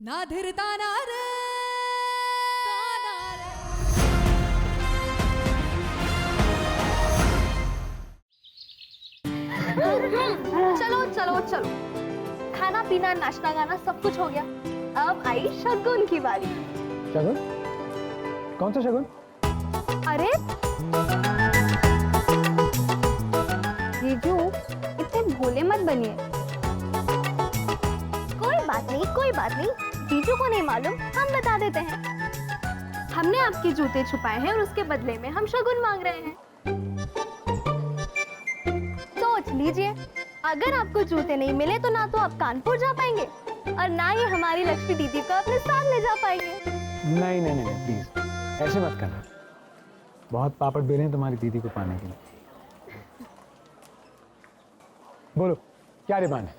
ना धीरता ना रे चलो चलो चलो, खाना पीना नाश्ता गाना सब कुछ हो गया। अब आई शगुन की बारी। शगुन? कौन सा शगुन? अरे जीजू, इतने भोले मत बनिए। कोई बात नहीं, कोई बात नहीं, जीजू को नहीं मालूम, हम बता देते हैं। हमने आपके जूते छुपाए हैं और उसके बदले में हम शगुन मांग रहे हैं। सोच लीजिए, अगर आपको जूते नहीं मिले तो ना तो आप कानपुर जा पाएंगे और ना ही हमारी लक्ष्मी दीदी को अपने साथ ले जा पाएंगे। नहीं नहीं नहीं प्लीज, ऐसे मत करना। बहुत पापड़ बेले हैं तुम्हारी दीदी को पाने के लिए। बोलो क्या डिमांड है?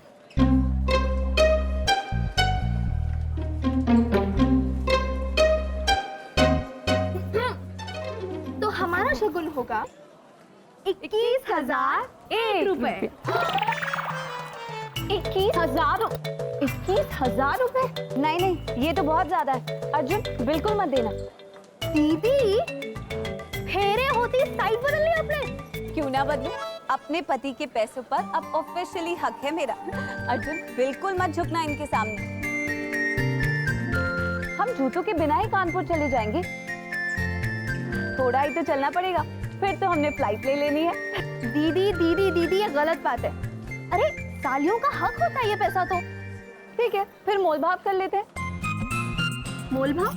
तो हमारा शगुन होगा 21,001 रुपए। 21,000? 21,000 रुपए? नहीं नहीं, ये तो बहुत ज्यादा है। अर्जुन बिल्कुल मत देना। दीदी, फेरे होती साइड बदल ली आपने। क्यों ना बदलूं? अपने पति के पैसों पर अब ऑफिशियली हक है मेरा। अर्जुन बिल्कुल मत झुकना इनके सामने। हम जूतों के बिना ही कानपुर चले जाएंगे। थोड़ा ही तो चलना पड़ेगा, फिर तो हमने फ्लाइट ले लेनी है। दीदी दीदी दीदी, ये गलत बात है। अरे सालियों का हक होता है ये पैसा तो। ठीक है, फिर मोल भाव कर लेते हैं। मोल भाव?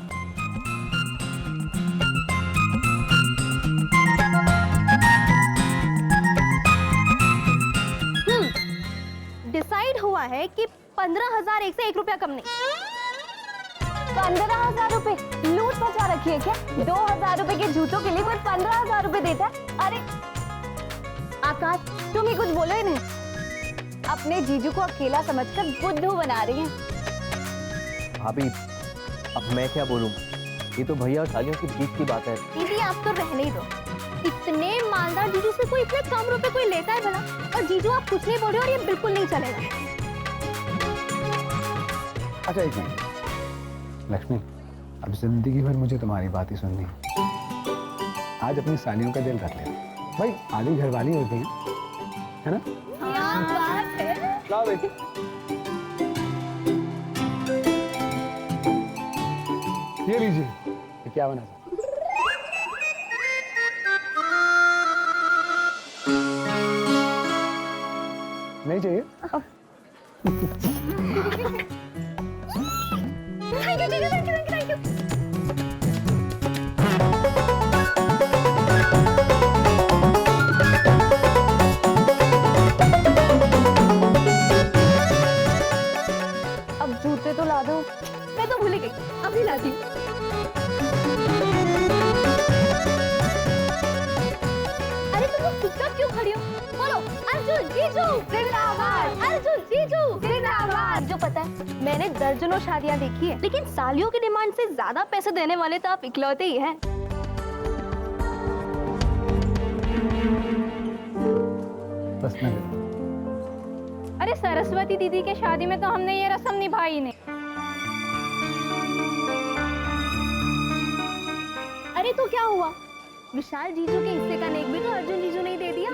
डिसाइड हुआ है कि 15,001 से 1 रुपया कम नहीं। 15,000 रुपए लूट मचा रखी है क्या? 2,000 रुपए के जूतों के लिए कोई 15,000 रुपए देता है? अरे आकाश, तुम ही कुछ बोलो ही नहीं। अपने जीजू को अकेला समझकर बुद्धू बना रही हैं। भाभी, अब मैं क्या बोलूं? ये तो भैया और सालियों के बीच की बात है। दीदी आप तो रहने ही दो। इतने मालदार जीजू से कोई इतने कम रुपए कोई लेता है भला? और जीजू आप कुछ नहीं बोल रहे और ये बिल्कुल नहीं चलेगा। अच्छा एक मिनट लक्ष्मी, अब जिंदगी भर मुझे तुम्हारी बात ही सुननी है। आज अपनी सालियों का दिल रख लेना। भाई आधी घरवाली होती है ना? हाँ, बात है। लाओ बेटी। ये लीजिए, ये क्या बना था? नहीं चाहिए? थैंक यू दीदी, thank you thank you thank you. अब जूते तो ला दो। मैं तो भूल ही गई, अभी लाती हूँ। अरे तुम लोग चुपचाप क्यों खड़ी हो? बोलो, अर्जुन जीजू जिंदाबाद, अर्जुन जीजू जिंदाबाद। जो पता है, मैंने दर्जनों शादियां देखी है, लेकिन सालियों की डिमांड से ज्यादा पैसे देने वाले तो आप इकलौते ही हैं। बस मैं अरे सरस्वती दीदी के शादी में तो हमने ये रस्म निभाई नहीं। अरे तो क्या हुआ? विशाल जीजू के हिस्से का नेक भी तो अर्जुन जीजू ने ही दे दिया।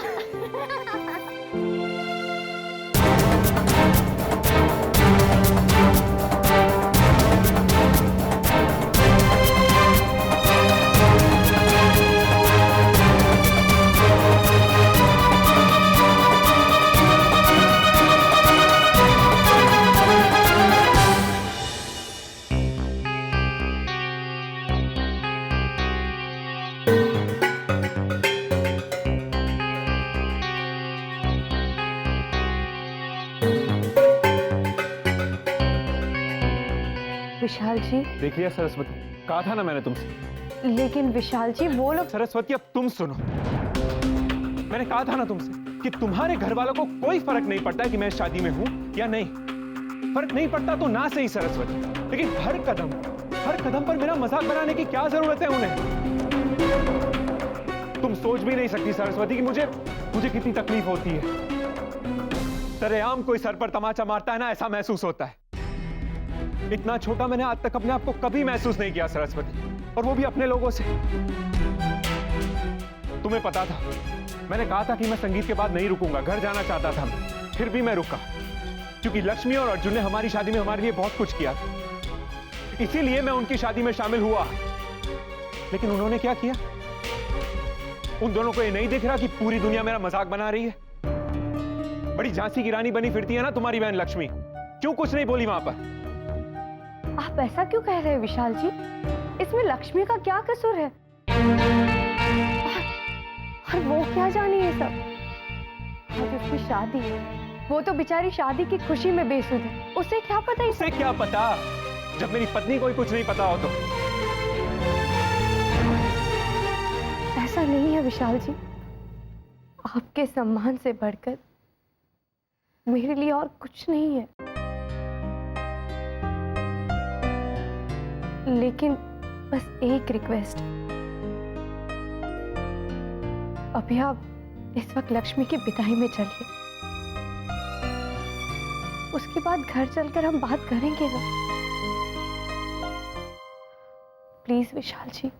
विशाल जी, देख लिया सरस्वती, कहा था ना मैंने तुमसे। लेकिन विशाल जी वो लोग। सरस्वती अब तुम सुनो, मैंने कहा था ना तुमसे कि तुम्हारे घर वालों को कोई फर्क नहीं पड़ता है कि मैं शादी में हूं या नहीं। फर्क नहीं पड़ता तो ना सही सरस्वती, लेकिन हर कदम पर मेरा मजाक बनाने की क्या जरूरत है उन्हें? तुम सोच भी नहीं सकती सरस्वती कि मुझे कितनी तकलीफ होती है। सरेआम कोई सर पर तमाचा मारता है ना, ऐसा महसूस होता है। इतना छोटा मैंने आज तक अपने आप को कभी महसूस नहीं किया सरस्वती, और वो भी अपने लोगों से। तुम्हें पता था, मैंने कहा था कि मैं संगीत के बाद नहीं रुकूंगा, घर जाना चाहता था मैं, फिर भी मैं रुका क्योंकि लक्ष्मी और अर्जुन ने हमारी शादी में हमारे लिए बहुत कुछ किया था, इसीलिए मैं उनकी शादी में शामिल हुआ। लेकिन उन्होंने क्या किया? उन दोनों को ये नहीं दिख रहा कि पूरी दुनिया मेरा मजाक बना रही है? बड़ी झांसी की रानी बनी फिरती है ना तुम्हारी बहन लक्ष्मी, क्यों कुछ नहीं बोली वहां पर? आप ऐसा क्यों कह रहे हैं विशाल जी? इसमें लक्ष्मी का क्या कसूर है? और वो क्या जाने ये सब? आज उसकी शादी है, वो तो बेचारी शादी की खुशी में बेसुध है, उसे क्या पता? उसे क्या पता, जब मेरी पत्नी को ही कुछ नहीं पता हो तो? ऐसा नहीं है विशाल जी, आपके सम्मान से बढ़कर मेरे लिए और कुछ नहीं है। लेकिन बस एक रिक्वेस्ट, अभी आप इस वक्त लक्ष्मी की विदाई में चलिए, उसके बाद घर चलकर हम बात करेंगे ना। प्लीज विशाल जी।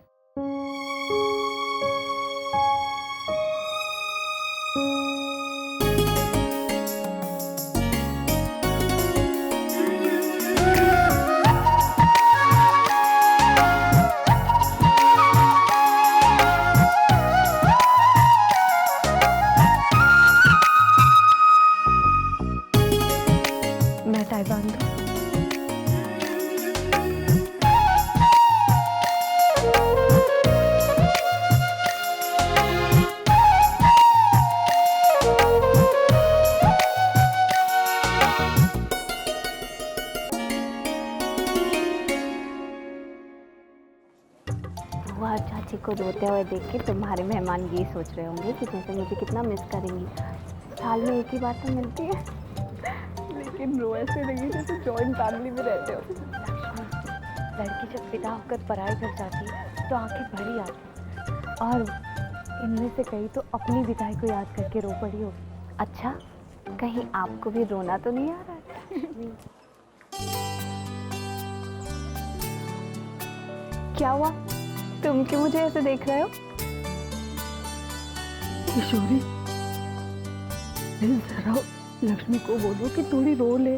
मैं टाई बांध दूं? बुआ और चाची को रोते हुए देख के तुम्हारे मेहमान ये सोच रहे होंगे कि जैसे मुझे कितना मिस करेंगी, साल में एक ही बार तो मिलती है। लेकिन रो ऐसे लगी जैसे जॉइंट फैमिली में रहते हो। लड़की जब विदा होकर पराई घर जाती है तो आंखें भरी आती हैं, और इनमें से कई तो अपनी विदाई को याद करके रो पड़ी होगी। अच्छा, कहीं आपको भी रोना तो नहीं आ रहा है? क्या हुआ? तुम क्यों मुझे ऐसे देख रहे हो? किशोरी, जरा लक्ष्मी को बोलो कि थोड़ी रो ले।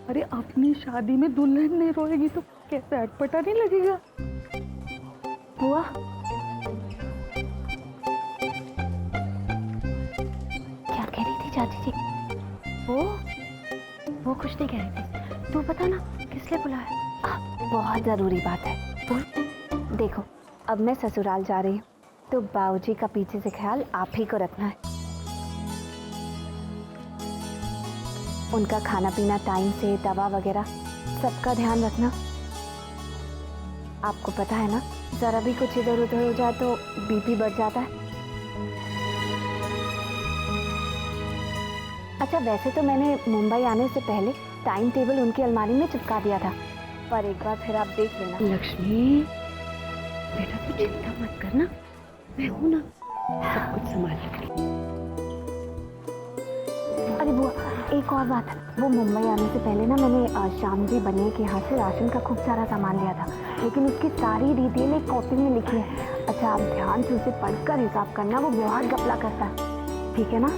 अरे अपनी शादी में दुल्हन नहीं रोएगी तो कैसे अटपटा नहीं लगेगा? बुआ, क्या कह रही थी चाची जी? वो कुछ नहीं कह रही थी। तू बता ना, किस लिए बुलाया? बहुत जरूरी बात है। देखो, अब मैं ससुराल जा रही हूँ, तो बाबूजी का पीछे से ख्याल आप ही को रखना है। उनका खाना पीना टाइम से, दवा वगैरह सबका ध्यान रखना। आपको पता है ना, जरा भी कुछ इधर उधर हो जाए तो बीपी बढ़ जाता है। अच्छा, वैसे तो मैंने मुंबई आने से पहले टाइम टेबल उनकी अलमारी में चिपका दिया था, पर एक बार फिर आप देख लेना। लक्ष्मी बेटा, तू चिंता मत करना, मैं हूं ना, सब कुछ संभाल लूंगी। अरे बुआ, एक और बात, वो मुंबई आने से पहले ना मैंने श्याम जी बनिए के यहाँ से राशन का खूब सारा सामान लिया था, लेकिन उसकी सारी डिटेल एक कॉपी में लिखी है। अच्छा, आप ध्यान से उसे पढ़कर हिसाब करना, वो बहुत घपला करता है, ठीक है ना?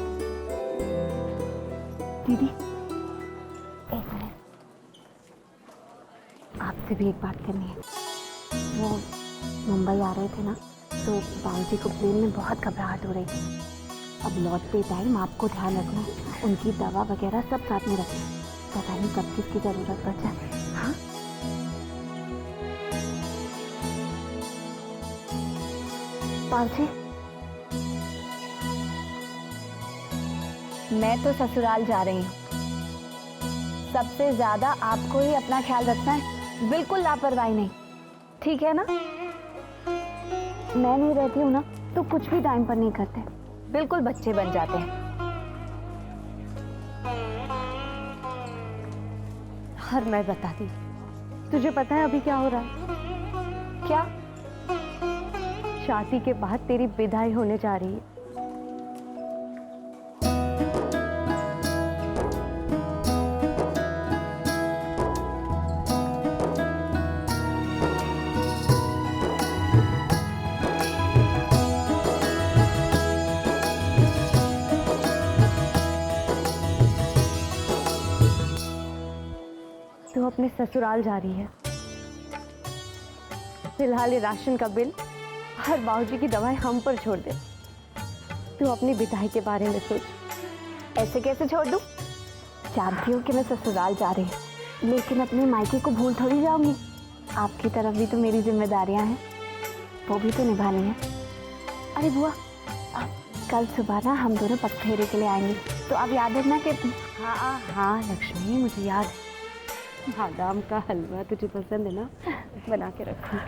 दीदी, एक मिनट, आपसे भी एक बात करनी है। वो मुंबई आ रहे थे ना, तो बाबूजी को प्लेन में बहुत घबराहट हो रही थी। अब लौटते टाइम आपको ध्यान रखना, उनकी दवा वगैरह सब साथ में रखना, पता नहीं कब किसकी जरूरत पड़ जाए। हाँ, बाबूजी, मैं तो ससुराल जा रही हूँ, सबसे ज्यादा आपको ही अपना ख्याल रखना है, बिल्कुल लापरवाही नहीं, ठीक है ना? मैं नहीं रहती हूँ ना, तो कुछ भी टाइम पर नहीं करते, बिल्कुल बच्चे बन जाते हैं। और मैं बताती, तुझे पता है अभी क्या हो रहा है? क्या? शादी के बाद तेरी विदाई होने जा रही है। ससुराल जा रही है। फिलहाल ये राशन का बिल और बाबूजी की दवाएं हम पर छोड़ दे। तू अपनी विदाई के बारे में सोच। ऐसे कैसे छोड़ दूं? जानती हूँ कि मैं ससुराल जा रही हूँ, लेकिन अपने मायके को भूल थोड़ी जाऊंगी। आपकी तरफ भी तो मेरी जिम्मेदारियां हैं, वो भी तो निभानी है। अरे बुआ, कल सुबह ना हम दोनों पगफेरे के लिए आएंगे, तो आप याद रखना कि हाँ हाँ लक्ष्मी, मुझे याद है। बादाम का हलवा तुझे पसंद है ना, बना के रखूँ।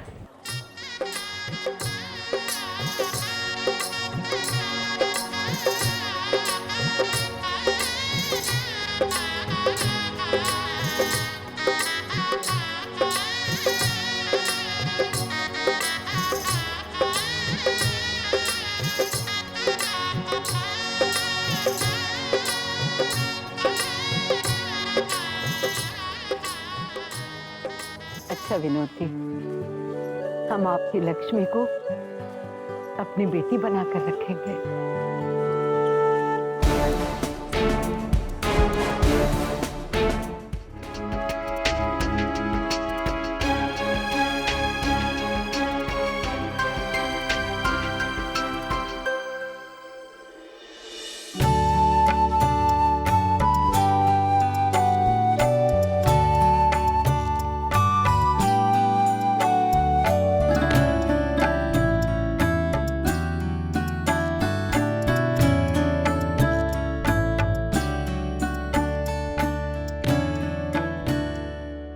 अच्छा विनोद जी, हम आपकी लक्ष्मी को अपनी बेटी बनाकर रखेंगे।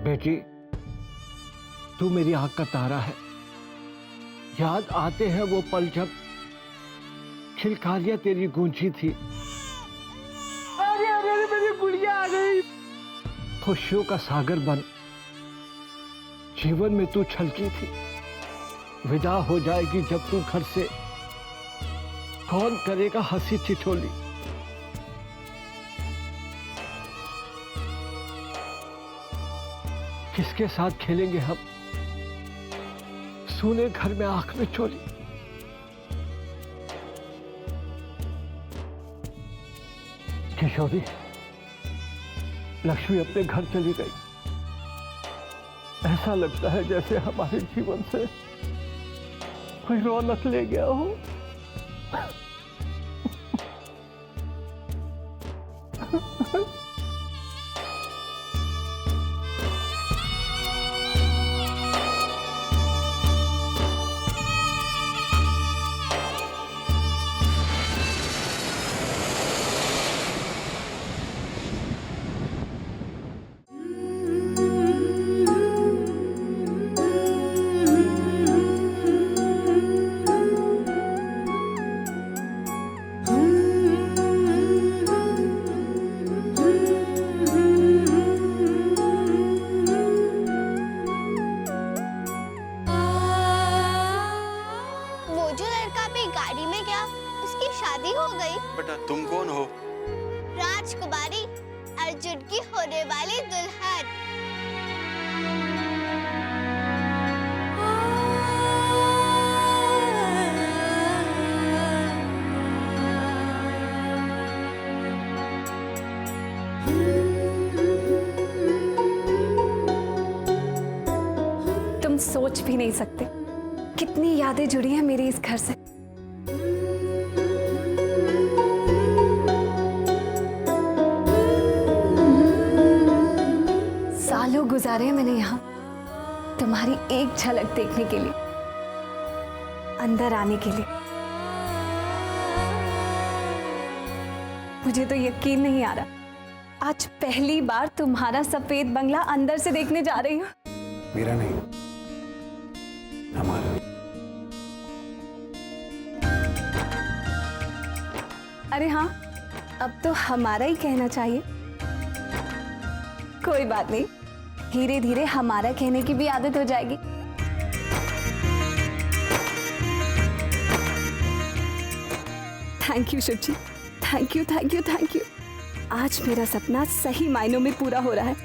बेटी, तू मेरी आंख का तारा है। याद आते हैं वो पल जब खिलकारियां तेरी गूंजी थी। अरे अरे अरे मेरी गुड़िया आ गई। खुशियों का सागर बन जीवन में तू छलकी थी। विदा हो जाएगी जब तू घर से, कौन करेगा हंसी ठिठोली। किसके साथ खेलेंगे हम सूने घर में आंख में चोरी। किशोरी, लक्ष्मी अपने घर चली गई। ऐसा लगता है जैसे हमारे जीवन से कोई रौनक ले गया हो। शादी हो गई? बेटा तुम कौन हो? राजकुमारी, अर्जुन की होने वाली दुल्हन। तुम सोच भी नहीं सकते कितनी यादें जुड़ी हैं मेरी इस घर से। सालों गुजारे हैं मैंने यहाँ तुम्हारी एक झलक देखने के लिए, अंदर आने के लिए। मुझे तो यकीन नहीं आ रहा, आज पहली बार तुम्हारा सफेद बंगला अंदर से देखने जा रही हूँ। मेरा नहीं, हमारा। अरे हाँ, अब तो हमारा ही कहना चाहिए। कोई बात नहीं, धीरे धीरे हमारा कहने की भी आदत हो जाएगी। Thank you Shiv ji, thank you thank you thank you. आज मेरा सपना सही मायनों में पूरा हो रहा है।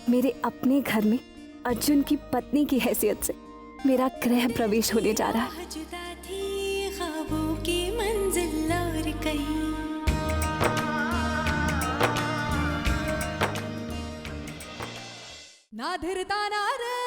मेरे अपने घर में अर्जुन की पत्नी की हैसियत से मेरा गृह प्रवेश होने जा रहा है। ना धीरता ना रे